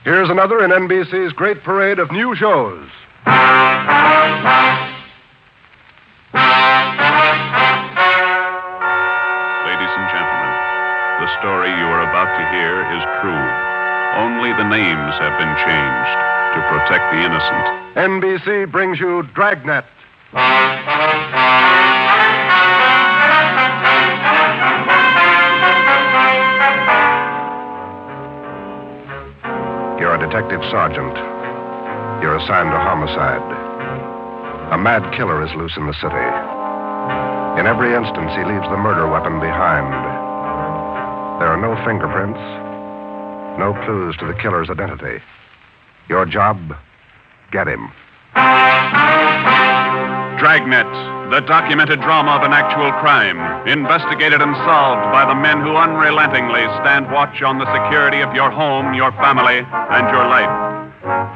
Here's another in NBC's great parade of new shows. Ladies and gentlemen, the story you are about to hear is true. Only the names have been changed to protect the innocent. NBC brings you Dragnet. You're a detective sergeant. You're assigned to homicide. A mad killer is loose in the city. In every instance, he leaves the murder weapon behind. There are no fingerprints, no clues to the killer's identity. Your job, get him. Dragnet, the documented drama of an actual crime, investigated and solved by the men who unrelentingly stand watch on the security of your home, your family, and your life.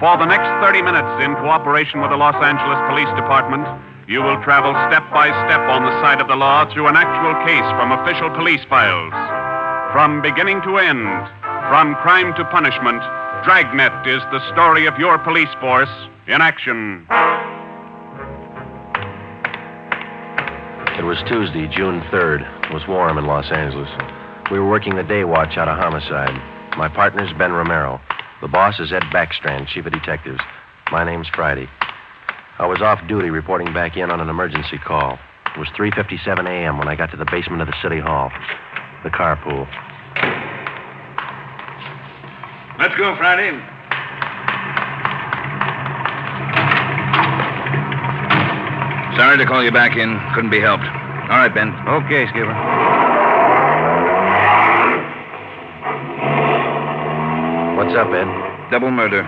For the next 30 minutes, in cooperation with the Los Angeles Police Department, you will travel step by step on the side of the law through an actual case from official police files. From beginning to end, from crime to punishment, Dragnet is the story of your police force in action. It was Tuesday, June 3rd. It was warm in Los Angeles. We were working the day watch out of homicide. My partner's Ben Romero. The boss is Ed Backstrand, chief of detectives. My name's Friday. I was off duty reporting back in on an emergency call. It was 3:57 a.m. when I got to the basement of the city hall, the carpool. Let's go, Friday. Sorry to call you back in. Couldn't be helped. All right, Ben. Okay, Skipper. What's up, Ed? Double murder.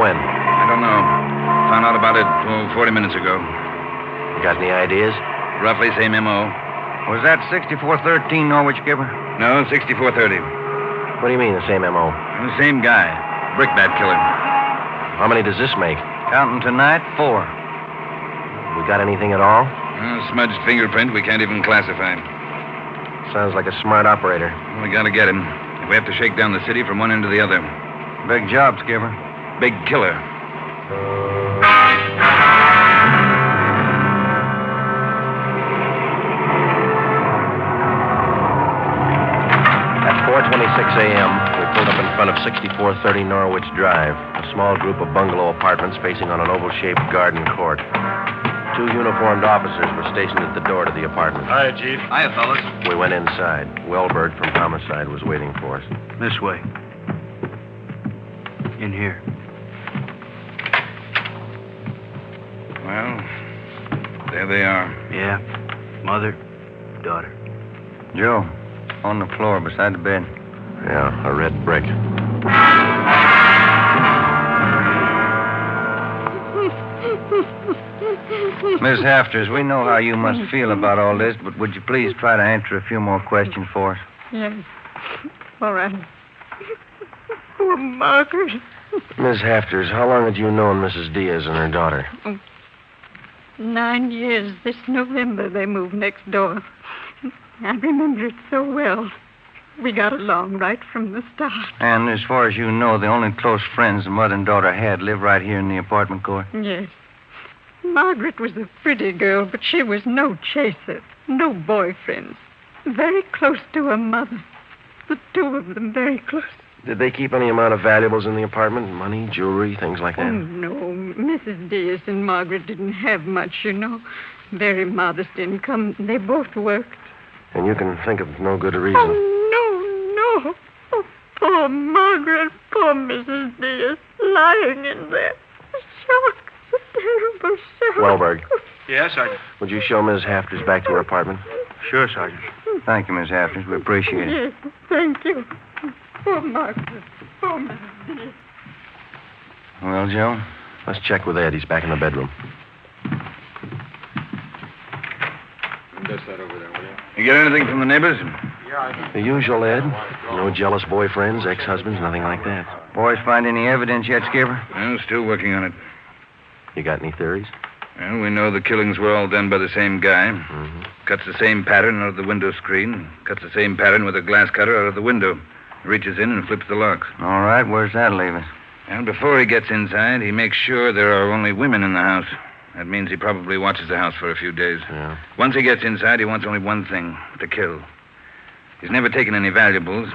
When? I don't know. Found out about it 40 minutes ago. You got any ideas? Roughly same M.O. Was that 6413 Norwich, Skipper? No, 6430. What do you mean, the same M.O.? The same guy. Brickbat killer. How many does this make? Counting tonight, 4. We got anything at all? Smudged fingerprint we can't even classify. Sounds like a smart operator. We gotta get him. If we have to shake down the city from one end to the other. Big job, Skipper. Big killer. At 4:26 a.m., we pulled up in front of 6430 Norwich Drive, a small group of bungalow apartments facing on an oval-shaped garden court. 2 uniformed officers were stationed at the door to the apartment. Hi, Chief. Hiya, fellas. We went inside. Wellberg from homicide was waiting for us. This way. In here. Well, there they are. Yeah. Mother, daughter. Joe, on the floor beside the bed. Yeah, a red brick. Miss Hafters, we know how you must feel about all this, but would you please try to answer a few more questions for us? Yes. All right. Poor Margaret. Miss Hafters, how long had you known Mrs. Diaz and her daughter? 9 years. This November they moved next door. I remember it so well. We got along right from the start. And as far as you know, the only close friends the mother and daughter had live right here in the apartment court? Yes. Margaret was a pretty girl, but she was no chaser, no boyfriends. Very close to her mother. The 2 of them very close. Did they keep any amount of valuables in the apartment? Money, jewelry, things like that? Oh, no. Mrs. Diaz and Margaret didn't have much, you know. Very modest income. They both worked. And you can think of no good reason. Oh, no. Oh, poor Margaret, poor Mrs. Diaz, lying in there. Shock. A terrible shock. Wellberg. Yes, Sergeant. Would you show Ms. Hafters back to her apartment? Sure, Sergeant. Thank you, Miss Hafters. We appreciate it. Yes, thank you. Poor Margaret. Poor Mrs. Diaz. Well, Joe? Let's check with Ed. He's back in the bedroom. That's that over there, will you? You get anything from the neighbors? The usual, Ed. No jealous boyfriends, ex-husbands, nothing like that. Boys find any evidence yet, Skipper? Well, still working on it. You got any theories? Well, we know the killings were all done by the same guy. Mm-hmm. Cuts the same pattern out of the window screen. Cuts the same pattern with a glass cutter out of the window. Reaches in and flips the lock. All right, where's that leave us? And before he gets inside, he makes sure there are only women in the house. That means he probably watches the house for a few days. Yeah. Once he gets inside, he wants only one thing, to kill. He's never taken any valuables.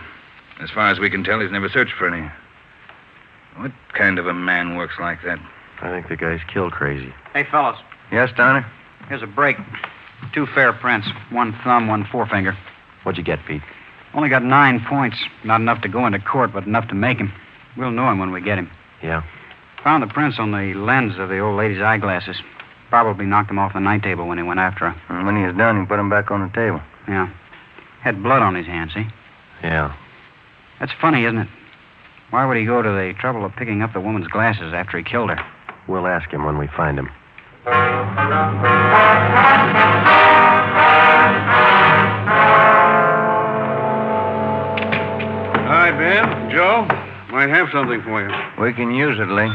As far as we can tell, he's never searched for any. What kind of a man works like that? I think the guy's kill crazy. Hey, fellas, Yes, Donner? here's a break. 2 fair prints. 1 thumb, 1 forefinger. What'd you get, Pete? Only got 9 points. Not enough to go into court, but enough to make him. We'll know him when we get him. Yeah. Found the prints on the lens of the old lady's eyeglasses. Probably knocked him off the night table when he went after her. And when he was done, he put him back on the table. Yeah. Had blood on his hand, see? Yeah. That's funny, isn't it? Why would he go to the trouble of picking up the woman's glasses after he killed her? We'll ask him when we find him. Hi, Ben. Joe. Might have something for you. We can use it, Lee.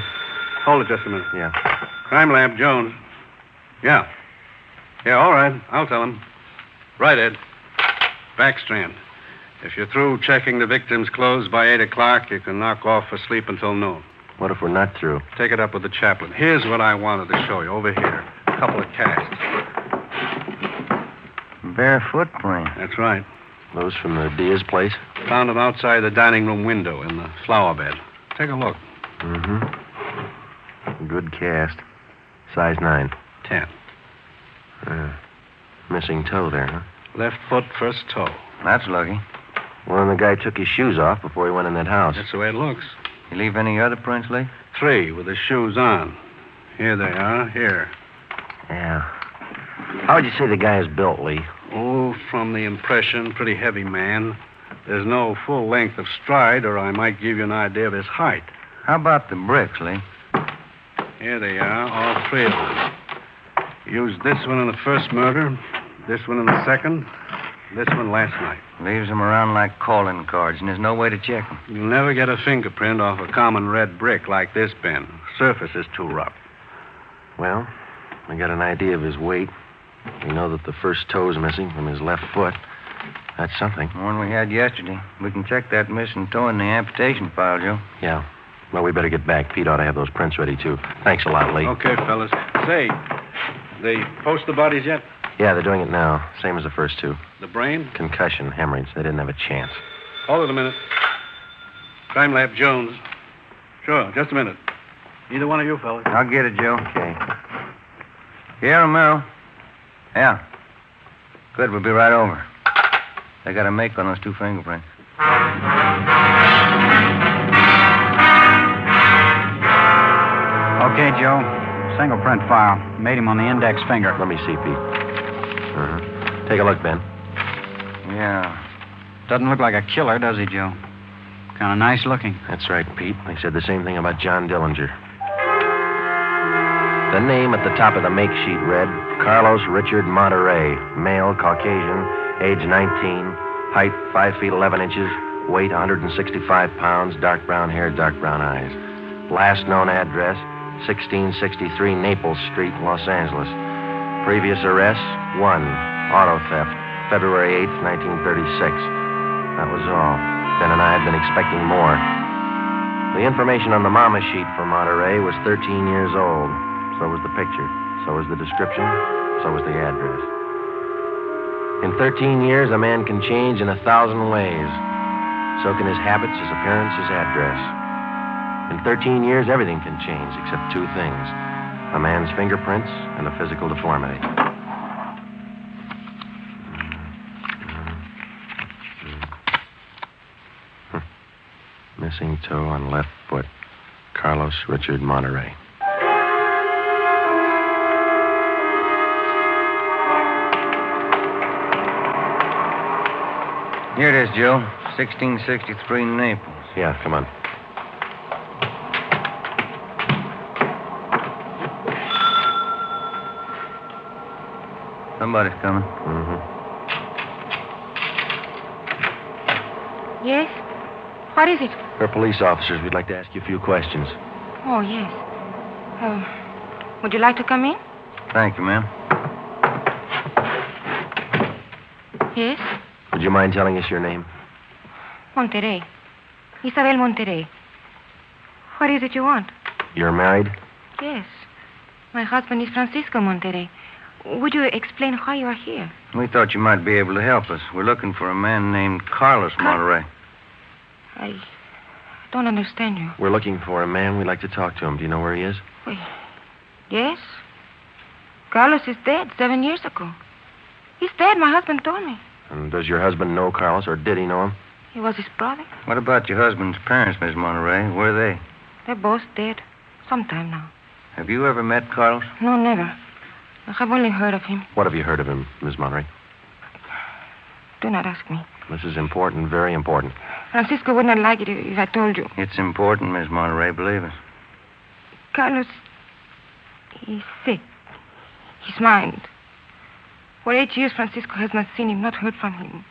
Hold it just a minute. Yeah. Crime Lab, Jones. Yeah. Yeah, all right. I'll tell him. Right, Ed. Backstrand. If you're through checking the victim's clothes by 8 o'clock, you can knock off for sleep until noon. What if we're not through? Take it up with the chaplain. Here's what I wanted to show you over here. A couple of casts. Bare footprint. That's right. Those from the Diaz place? Found them outside the dining room window in the flower bed. Take a look. Mm-hmm. Good cast. Size 9. 10. Missing toe there, huh? Left foot, first toe. That's lucky. Well, and the guy took his shoes off before he went in that house. That's the way it looks. You leave any other prints, Lee? 3 with the shoes on. Here they are. Here. Yeah. How would you say the guy is built, Lee? Oh, from the impression, pretty heavy man. There's no full length of stride, or I might give you an idea of his height. How about the bricks, Lee? Here they are, all 3 of them. Used this one in the first murder, this one in the second, this one last night. Leaves them around like calling cards, and there's no way to check them. You'll never get a fingerprint off a common red brick like this, Ben. Surface is too rough. Well, we got an idea of his weight. We know that the first toe's missing from his left foot. That's something. The one we had yesterday. We can check that missing toe in the amputation file, Joe. Yeah. Well, we better get back. Pete ought to have those prints ready, too. Thanks a lot, Lee. Okay, fellas. Say, they post the bodies yet? Yeah, they're doing it now. Same as the first 2. The brain? Concussion, hemorrhage. They didn't have a chance. Hold it a minute. Crime Lab Jones. Sure, just a minute. Either one of you fellas. I'll get it, Joe. Okay. Yeah, Romero. Yeah. Good, we'll be right over. They got a make on those 2 fingerprints. Okay, Joe. Single print file. Made him on the index finger. Let me see, Pete. Take a look, Ben. Yeah. Doesn't look like a killer, does he, Joe? Kind of nice looking. That's right, Pete. They said the same thing about John Dillinger. The name at the top of the make sheet read Carlos Richard Monterey, male, Caucasian, age 19, height 5 feet 11 inches, weight 165 pounds, dark brown hair, dark brown eyes. Last known address, 1663 Naples Street, Los Angeles. Previous arrests, 1, auto theft, February 8th, 1936. That was all. Ben and I had been expecting more. The information on the mama sheet for Monterey was 13 years old. So was the picture. So was the description. So was the address. In 13 years, a man can change in 1,000 ways. So can his habits, his appearance, his address. In 13 years, everything can change except 2 things. A man's fingerprints and a physical deformity. Missing toe on left foot. Carlos Richard Monterey. Here it is, Joe. 1663 Naples. Yeah, come on. Somebody's coming. Mm-hmm. Yes? What is it? We're police officers. We'd like to ask you a few questions. Oh, yes. Would you like to come in? Thank you, ma'am. Yes? Would you mind telling us your name? Monterey. Isabel Monterrey. What is it you want? You're married? Yes. My husband is Francisco Monterrey. Would you explain why you are here? We thought you might be able to help us. We're looking for a man named Carlos Monterrey. I don't understand you. We're looking for a man. We'd like to talk to him. Do you know where he is? Yes. Carlos is dead 7 years ago. He's dead, my husband told me. And does your husband know Carlos, or did he know him? He was his brother. What about your husband's parents, Miss Monterrey? Where are they? They're both dead. Some time now. Have you ever met Carlos? No, never. I have only heard of him. What have you heard of him, Miss Monterrey? Do not ask me. This is important, very important. Francisco would not like it if I told you. It's important, Miss Monterrey, believe us. Carlos, he's sick. His mind. For 8 years, Francisco has not seen him, not heard from him.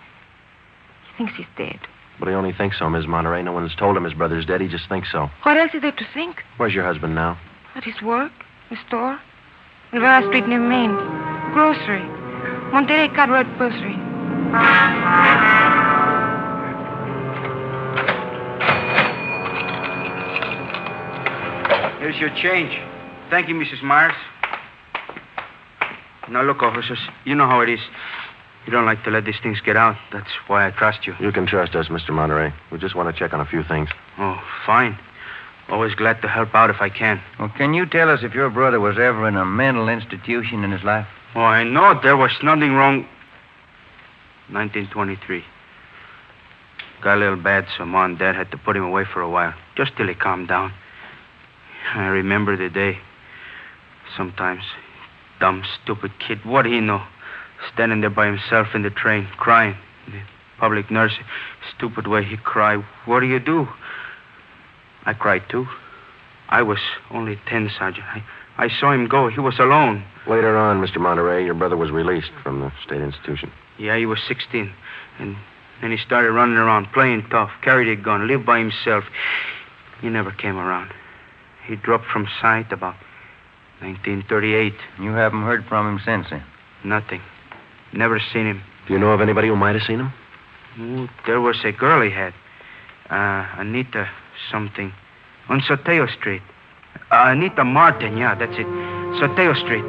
He thinks he's dead. But he only thinks so, Miss Monterrey. No one's told him his brother's dead. He just thinks so. What else is there to think? Where's your husband now? At his work, the store, Rivera Street near Main, grocery, Monterrey Cartwright grocery. Here's your change. Thank you, Mrs. Myers. Now, look, officers, you know how it is. You don't like to let these things get out. That's why I trust you. You can trust us, Mr. Monterrey. We just want to check on a few things. Oh, fine. Always glad to help out if I can. Well, can you tell us if your brother was ever in a mental institution in his life? Oh, I know there was nothing wrong. 1923. Got a little bad, so Mom and Dad had to put him away for a while, just till he calmed down. I remember the day. Sometimes. Dumb, stupid kid. What do he know? Standing there by himself in the train, crying. The public nurse, stupid way he cried. What do you do? I cried, too. I was only 10, Sergeant. I saw him go. He was alone. Later on, Mr. Monterrey, your brother was released from the state institution. Yeah, he was 16. And then he started running around, playing tough, carried a gun, lived by himself. He never came around. He dropped from sight about 1938. You haven't heard from him since then? Nothing. Never seen him. Do you know of anybody who might have seen him? Ooh, there was a girl he had. Anita something. On Soteo Street. Anita Martin, yeah, that's it. Soteo Street.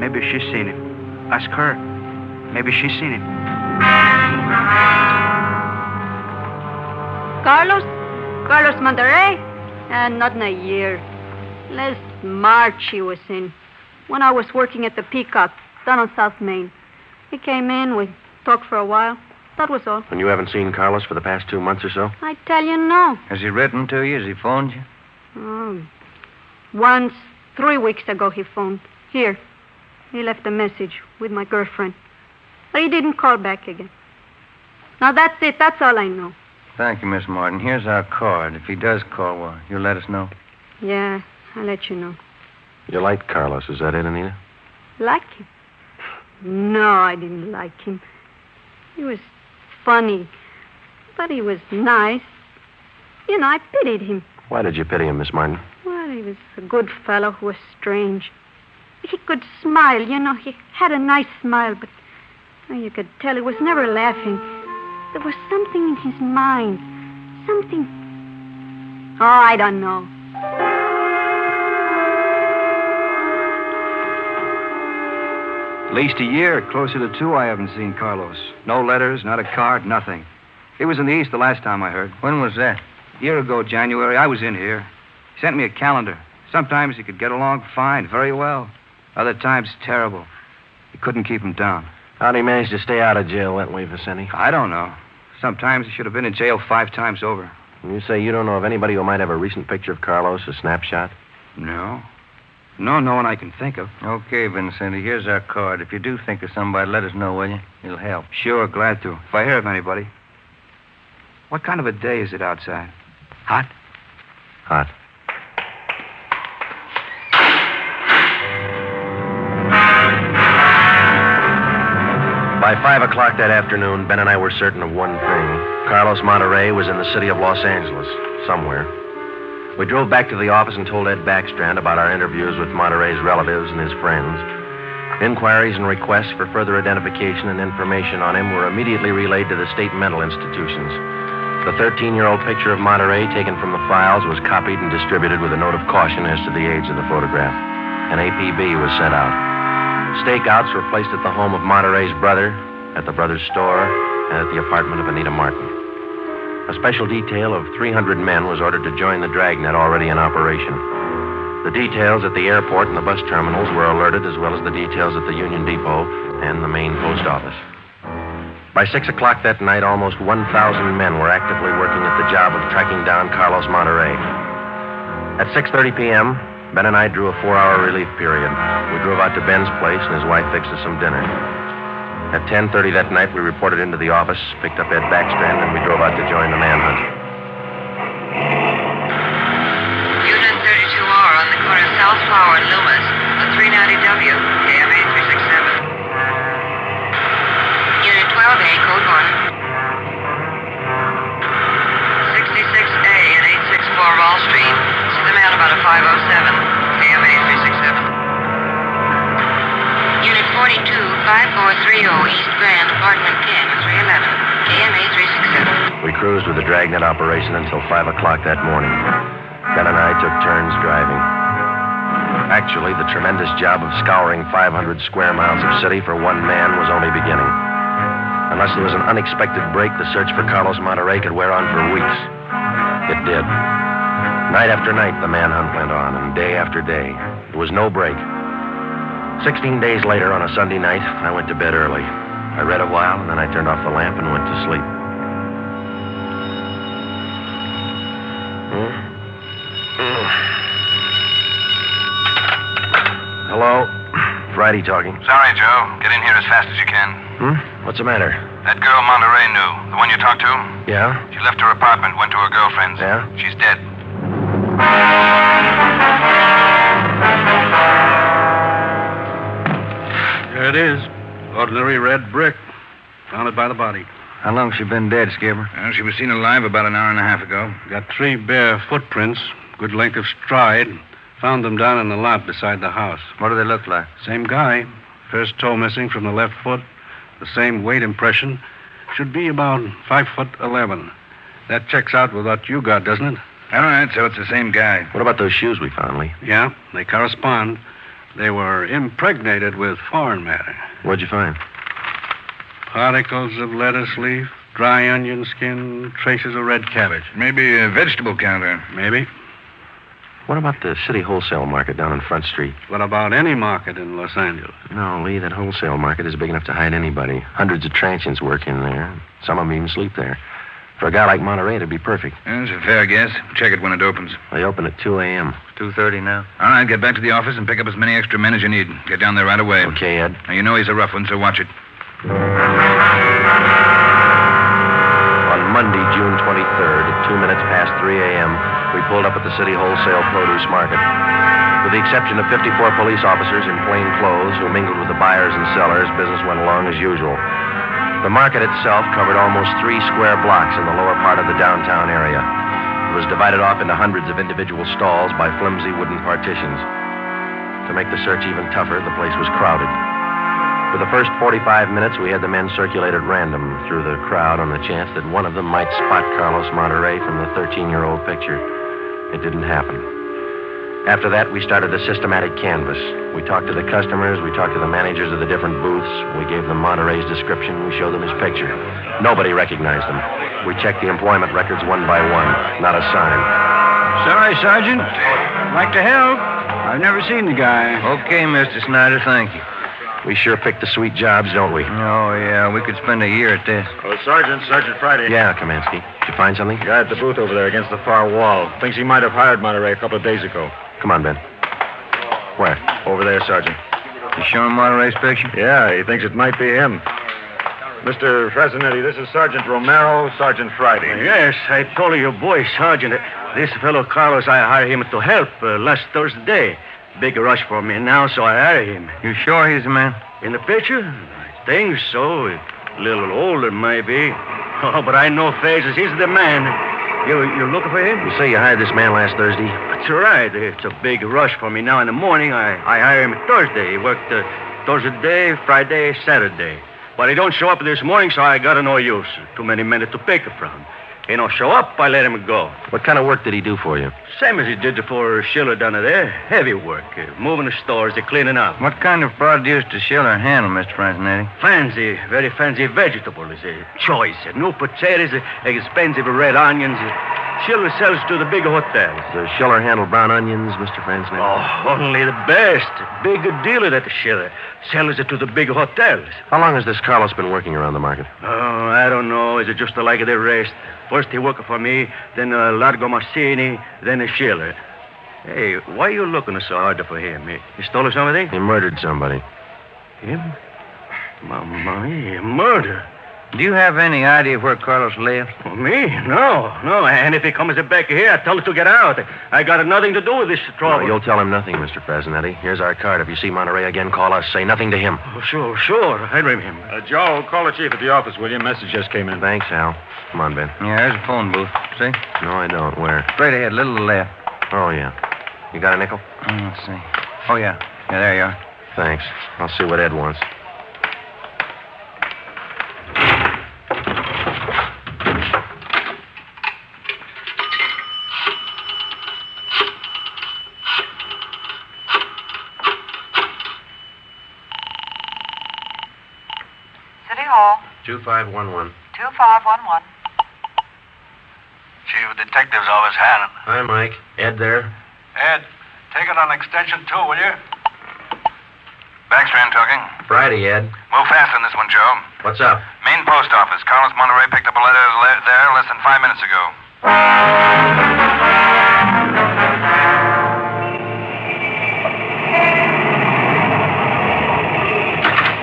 Maybe she's seen him. Ask her. Maybe she's seen him. Carlos Monterrey? Not in a year. Last March he was in. When I was working at the Peacock, down on South Main. He came in, we talked for a while. That was all. And you haven't seen Carlos for the past 2 months or so? I tell you, no. Has he written to you? Has he phoned you? Oh, once, 3 weeks ago, he phoned. Here. He left a message with my girlfriend. But he didn't call back again. Now, that's it. That's all I know. Thank you, Miss Martin. Here's our card. If he does call, well, you'll let us know. Yeah, I'll let you know. You like Carlos, is that it, Anita? Like him? No, I didn't like him. He was funny. But he was nice. You know, I pitied him. Why did you pity him, Miss Martin? Well, he was a good fellow who was strange. He could smile, you know. He had a nice smile, but you could tell he was never laughing. There was something in his mind. Something... Oh, I don't know. At least a year, closer to 2, I haven't seen Carlos. No letters, not a card, nothing. He was in the East the last time I heard. When was that? A year ago, January, I was in here. He sent me a calendar. Sometimes he could get along fine, very well. Other times, terrible. He couldn't keep him down. How'd he manage to stay out of jail that way, Vicente? I don't know. Sometimes he should have been in jail 5 times over. And you say you don't know of anybody who might have a recent picture of Carlos, a snapshot? No. No one I can think of. Okay, Vincenti, here's our card. If you do think of somebody, let us know, will you? It'll help. Sure, glad to. If I hear of anybody. What kind of a day is it outside? Hot? Hot. By 5 o'clock that afternoon, Ben and I were certain of one thing. Carlos Monterrey was in the city of Los Angeles, somewhere. We drove back to the office and told Ed Backstrand about our interviews with Monterrey's relatives and his friends. Inquiries and requests for further identification and information on him were immediately relayed to the state mental institutions. The 13-year-old picture of Monterey taken from the files was copied and distributed with a note of caution as to the age of the photograph. An APB was sent out. Stakeouts were placed at the home of Monterey's brother, at the brother's store, and at the apartment of Anita Martin. A special detail of 300 men was ordered to join the Dragnet already in operation. The details at the airport and the bus terminals were alerted, as well as the details at the Union Depot and the main post office. By 6 o'clock that night, almost 1,000 men were actively working at the job of tracking down Carlos Monterey. At 6:30 p.m., Ben and I drew a 4-hour relief period. We drove out to Ben's place, and his wife fixed us some dinner. At 10:30 that night, we reported into the office, picked up Ed Backstrand, and we drove out to join the manhunt. Unit 32R on the corner of South Flower and Loomis, a 390W, KMA 367. Unit 12A, code 1. 66A and 864 Wall Street. See the man about a 507, KMA 367. Unit 42, 5430 East Grand, apartment 10, 311, KMA 367. We cruised with the Dragnet operation until 5 o'clock that morning. Ben and I took turns driving. Actually, the tremendous job of scouring 500 square miles of city for one man was only beginning. Unless there was an unexpected break, the search for Carlos Monterey could wear on for weeks. It did. Night after night, the manhunt went on, and day after day. There was no break. 16 days later, on a Sunday night, I went to bed early. I read a while, and then I turned off the lamp and went to sleep. Hello? Friday talking. Sorry, Joe. Get in here as fast as you can. What's the matter? That girl Monterey knew, the one you talked to, Yeah? she left her apartment, went to her girlfriend's. Yeah? She's dead. There it is. Ordinary red brick. Found it by the body. How long's she been dead, Skipper? Well, she was seen alive about an hour and a half ago. Got 3 bare footprints, good length of stride. Found them down in the lot beside the house. What do they look like? Same guy. First toe missing from the left foot. The same weight impression. Should be about 5'11". That checks out with what you got, doesn't it? All right, so it's the same guy. What about those shoes we found, Lee? Yeah, they correspond. They were impregnated with foreign matter. What'd you find? Particles of lettuce leaf, dry onion skin, traces of red cabbage. Maybe a vegetable counter. Maybe. What about the city wholesale market down on Front Street? What about any market in Los Angeles? No, Lee, that wholesale market is big enough to hide anybody. Hundreds of transients work in there. Some of them even sleep there. For a guy like Monterey, it'd be perfect. That's a fair guess. Check it when it opens. They open at 2 a.m. 2:30 now. All right, get back to the office and pick up as many extra men as you need. Get down there right away. Okay, Ed. Now, you know he's a rough one, so watch it. On Monday, June 23rd, at 2 minutes past 3 a.m., we pulled up at the city wholesale produce market. With the exception of 54 police officers in plain clothes who mingled with the buyers and sellers, business went along as usual. The market itself covered almost 3 square blocks in the lower part of the downtown area. It was divided off into hundreds of individual stalls by flimsy wooden partitions. To make the search even tougher, the place was crowded. For the first 45 minutes, we had the men circulate at random through the crowd on the chance that one of them might spot Carlos Monterey from the 13-year-old picture. It didn't happen. After that, we started a systematic canvass. We talked to the customers, we talked to the managers of the different booths, we gave them Monterey's description, we showed them his picture. Nobody recognized him. We checked the employment records one by one. Not a sign. Sorry, Sergeant. I'd like to help. I've never seen the guy. Okay, Mr. Snyder, thank you. We sure picked the sweet jobs, don't we? Oh, yeah, we could spend a year at this. Oh, Sergeant Friday. Yeah, Kamansky. Did you find something? Guy at the booth over there against the far wall. Thinks he might have hired Monterey a couple of days ago. Come on, Ben. Where? Over there, Sergeant. You showing Monterey's picture? Yeah, he thinks it might be him. Mr. Fresinetti, this is Sergeant Romero, Sergeant Friday. Yes, I told your boy, Sergeant. This fellow Carlos, I hired him to help last Thursday. Big rush for me now, so I hired him. You sure he's the man? In the picture? I think so. A little older, maybe. Oh, but I know faces. He's the man. You looking for him? You say you hired this man last Thursday? That's right. It's a big rush for me now in the morning. I hired him Thursday. He worked Thursday, Friday, Saturday. But he don't show up this morning, so I got no use. Too many men to pick from. He don't show up, I let him go. What kind of work did he do for you? Same as he did for Schiller down there. Heavy work. Moving the stores, cleaning up. What kind of produce does Schiller handle, Mr. Franzenetti? Fancy, very fancy vegetables. Choice. New potatoes, expensive red onions. Schiller sells to the big hotels. Does Schiller handle brown onions, Mr. Franzenetti? Oh, only the best. Big dealer that Schiller sells it to the big hotels. How long has this Carlos been working around the market? Oh, I don't know. Is it just like the rest? First he worked for me, then Largo Massini, then Schiller. Hey, why are you looking so hard for him? He stole something? He murdered somebody. Him? Mamma, murder? Do you have any idea where Carlos lives? Oh, me? No. And if he comes back here, I tell him to get out. I got nothing to do with this trouble. No, you'll tell him nothing, Mr. Franzenetti. Here's our card. If you see Monterey again, call us. Say nothing to him. Oh, sure. I remember. Joe, call the chief at the office, will you? Message just came in. Thanks, Al. Come on, Ben. Yeah, there's a phone booth. See? No, I don't. Where? Straight ahead, little left. Oh, yeah. You got a nickel? Let's see. Oh, yeah. Yeah, there you are. Thanks. I'll see what Ed wants. City Hall. 2511. 2511. Chief of Detectives Office, Hannon. Hi, Mike. Ed there? Ed, take it on extension 2, will you? Backstrand talking. Friday, Ed. Move fast on this one, Joe. What's up? Main post office. Carlos Monterey picked up a letter there less than 5 minutes ago.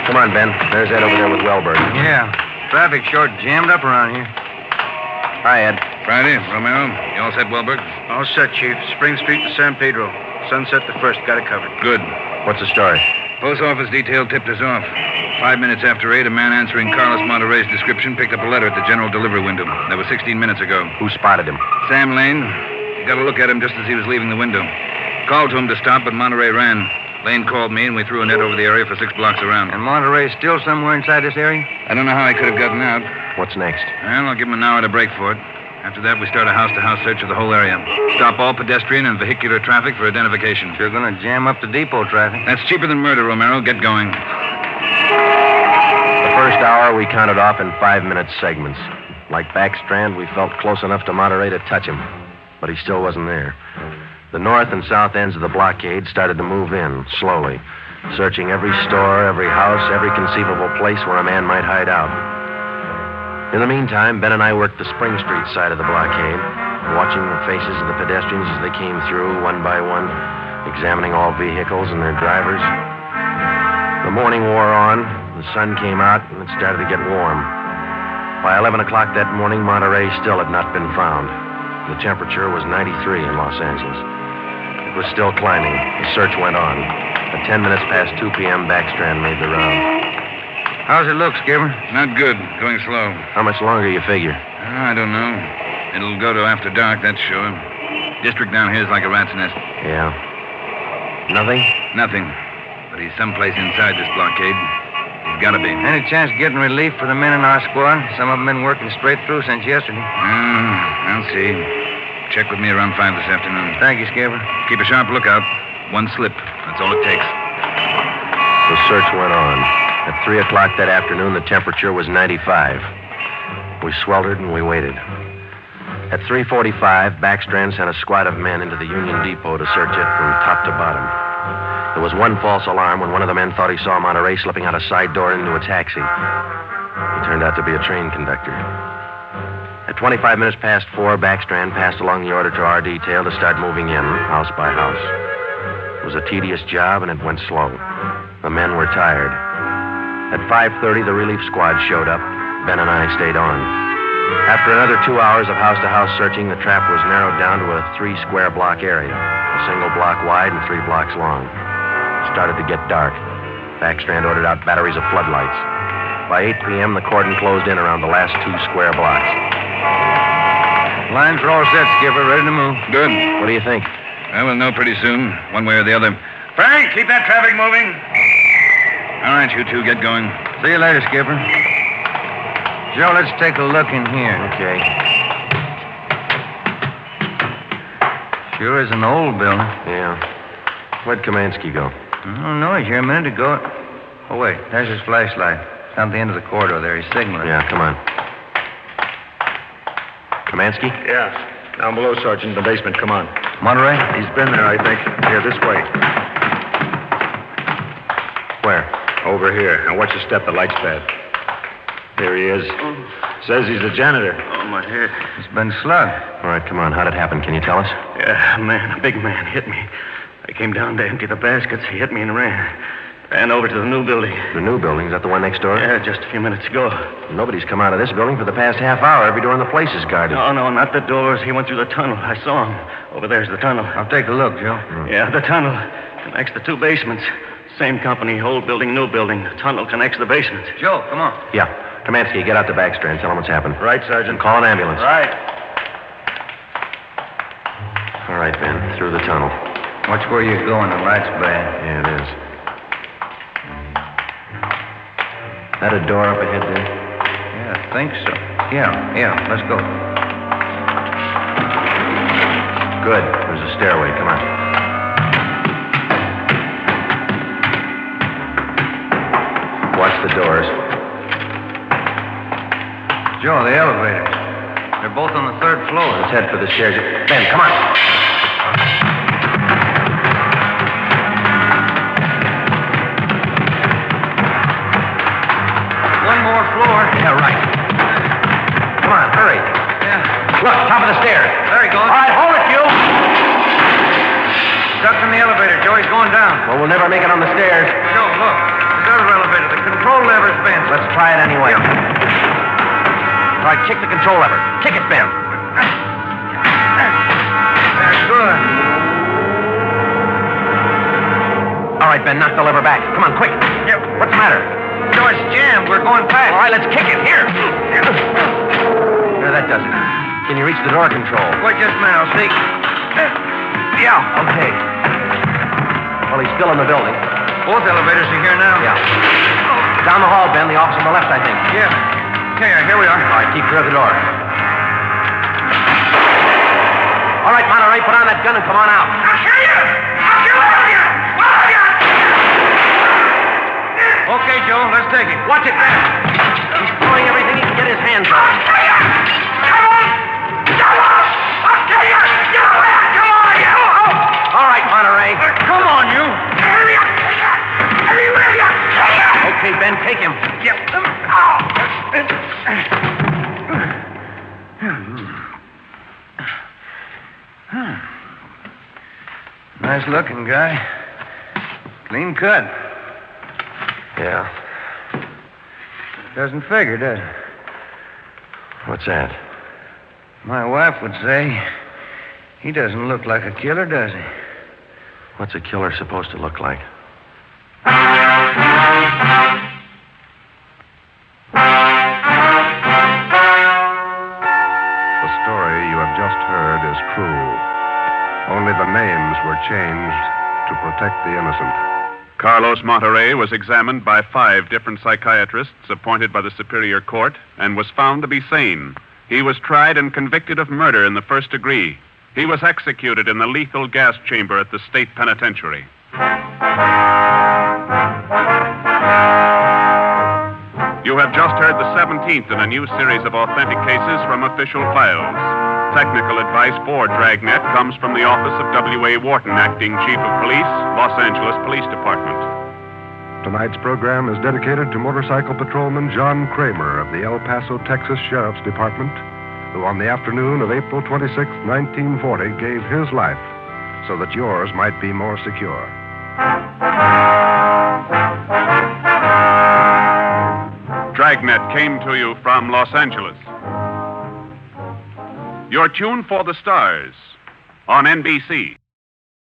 Come on, Ben. There's Ed over there with Wellberg. Yeah. Traffic short jammed up around here. Hi, Ed. Friday, Romero. You all set, Wellberg? All set, Chief. Spring Street to San Pedro. Sunset the first. Got it covered. Good. What's the story? Post office detail tipped us off. 5 minutes after 8, a man answering Carlos Monterey's description picked up a letter at the general delivery window. That was 16 minutes ago. Who spotted him? Sam Lane. Got a look at him just as he was leaving the window. Called to him to stop, but Monterey ran. Lane called me, and we threw a net over the area for 6 blocks around. And Monterey's still somewhere inside this area? I don't know how he could have gotten out. What's next? Well, I'll give him an hour to break for it. After that, we start a house-to-house search of the whole area. Stop all pedestrian and vehicular traffic for identification. You're going to jam up the depot traffic. That's cheaper than murder, Romero. Get going. The first hour we counted off in 5-minute segments. Like Backstrand, we felt close enough to Monterey to touch him. But he still wasn't there. The north and south ends of the blockade started to move in, slowly, searching every store, every house, every conceivable place where a man might hide out. In the meantime, Ben and I worked the Spring Street side of the blockade, watching the faces of the pedestrians as they came through, one by one, examining all vehicles and their drivers. The morning wore on, the sun came out, and it started to get warm. By 11 o'clock that morning, Monterey still had not been found. The temperature was 93 in Los Angeles. It was still climbing. The search went on. At 10 minutes past 2 p.m., Backstrand made the round. How's it look, Skipper? Not good. Going slow. How much longer you figure? I don't know. It'll go to after dark, that's sure. District down here is like a rat's nest. Yeah. Nothing? Nothing. But he's someplace inside this blockade. He's got to be. Any chance getting relief for the men in our squad? Some of them been working straight through since yesterday. I'll see. Check with me around 5 this afternoon. Thank you, Skipper. Keep a sharp lookout. One slip. That's all it takes. The search went on. At 3 o'clock that afternoon, the temperature was 95. We sweltered and we waited. At 3:45, Backstrand sent a squad of men into the Union Depot to search it from top to bottom. There was one false alarm when one of the men thought he saw Monterey slipping out a side door into a taxi. He turned out to be a train conductor. At 25 minutes past 4, Backstrand passed along the order to our detail to start moving in, house by house. It was a tedious job, and it went slow. The men were tired. At 5:30, the relief squad showed up. Ben and I stayed on. After another 2 hours of house-to-house searching, the trap was narrowed down to a 3-square-block area, a single block wide and 3 blocks long. It started to get dark. Backstrand ordered out batteries of floodlights. By 8 p.m., the cordon closed in around the last 2 square blocks. Lines are all set, Skipper. Ready to move. Good. What do you think? Well, we'll know pretty soon, one way or the other. Frank, keep that traffic moving. All right, you two, get going. See you later, Skipper. Joe, let's take a look in here. Okay. Sure is an old building. Yeah. Where'd Kamansky go? Oh, no, he's here a minute ago. Oh, wait, there's his flashlight. It's down at the end of the corridor there. He's signaling. Yeah, come on. Kamansky? Yeah. Down below, Sergeant, in the basement. Come on. Monterey? He's been there, I think. Here, this way. Where? Over here. Now, watch your step. The light's bad. Here he is. Says he's the janitor. Oh, my head. He's been slugged. All right, come on. How'd it happen? Can you tell us? Yeah, a big man hit me. I came down to empty the baskets. He hit me and ran over to the new building. The new building? Is that the one next door? Yeah, just a few minutes ago. Nobody's come out of this building for the past half hour. Every door in the place is guarded. No, not the doors. He went through the tunnel. I saw him. Over there's the tunnel. I'll take a look, Joe. Yeah, the tunnel connects the two basements. Same company, old building, new building. The tunnel connects the basements. Joe, come on. Yeah. Kamansky, get out the back strand. Tell him what's happened. Right, Sergeant. Call an ambulance. Right. All right, Ben. Through the tunnel. Watch where you're going. The light's bad. Yeah, it is. That a door up ahead there? Yeah, I think so. Yeah. Let's go. Good. There's a stairway. Come on. Watch the doors. Joe, the elevators. They're both on the third floor. Let's head for the stairs. Ben, come on. One more floor. Yeah, right. Come on, hurry. Yeah. Look, top of the stairs. There he goes. All right, hold it, you. Stuck in the elevator, Joe. He's going down. Well, we'll never make it on the stairs. Joe, look. This other elevator. The control lever's bent. Let's try it anyway. All right, kick the control lever. Kick it, Ben. That's good. All right, Ben, knock the lever back. Come on, quick. Yep. What's the matter? Joe, it's jammed. We're going past. All right, let's kick it. Here. There, that does it. Can you reach the door control? Wait just a minute. I'll see. Yeah. Okay. Well, he's still in the building. Both elevators are here now. Yeah. Down the hall, Ben. The office on the left, I think. Yeah. Okay, here we are. All right, keep clear of the door. All right, Monterey, put on that gun and come on out. I'll kill you! I'll kill all of you! All of you! Okay, Joe, let's take him. Watch it, Ben. He's throwing everything he can get his hands on. I'll kill you! Come on! Come on! I'll kill you! Get away! Come on, you! All right, Monterey. Come on, you. Hurry up! Hurry, will you? Okay, Ben, take him. Yep. Nice looking guy. Clean cut. Yeah. Doesn't figure, does it? What's that? My wife would say he doesn't look like a killer, does he? What's a killer supposed to look like? The story you have just heard is true. Only the names were changed to protect the innocent. Carlos Monterey was examined by 5 different psychiatrists appointed by the Superior Court and was found to be sane. He was tried and convicted of murder in the first degree. He was executed in the lethal gas chamber at the state penitentiary. You have just heard the 17th in a new series of authentic cases from official files. Technical advice for Dragnet comes from the office of W.A. Wharton, Acting Chief of Police, Los Angeles Police Department. Tonight's program is dedicated to motorcycle patrolman John Kramer of the El Paso, Texas Sheriff's Department, who on the afternoon of April 26, 1940, gave his life so that yours might be more secure. Dragnet came to you from Los Angeles. Your tune for the stars on NBC.